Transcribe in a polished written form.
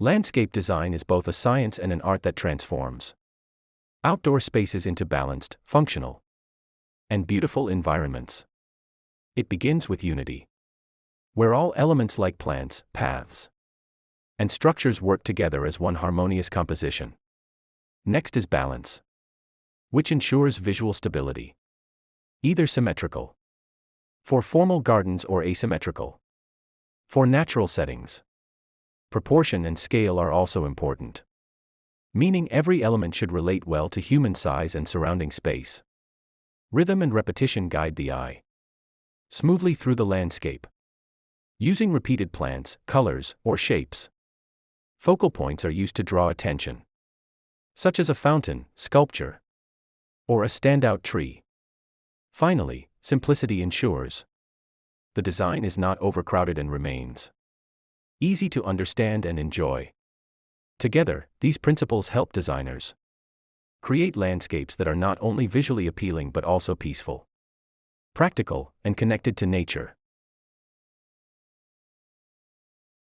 Landscape design is both a science and an art that transforms outdoor spaces into balanced, functional, and beautiful environments. It begins with unity, where all elements like plants, paths, and structures work together as one harmonious composition. Next is balance, which ensures visual stability, either symmetrical, for formal gardens, or asymmetrical, for natural settings. Proportion and scale are also important, meaning every element should relate well to human size and surrounding space. Rhythm and repetition guide the eye smoothly through the landscape. Using repeated plants, colors, or shapes, focal points are used to draw attention, such as a fountain, sculpture, or a standout tree. Finally, simplicity ensures the design is not overcrowded and remains easy to understand and enjoy. Together, these principles help designers create landscapes that are not only visually appealing but also peaceful, practical, and connected to nature.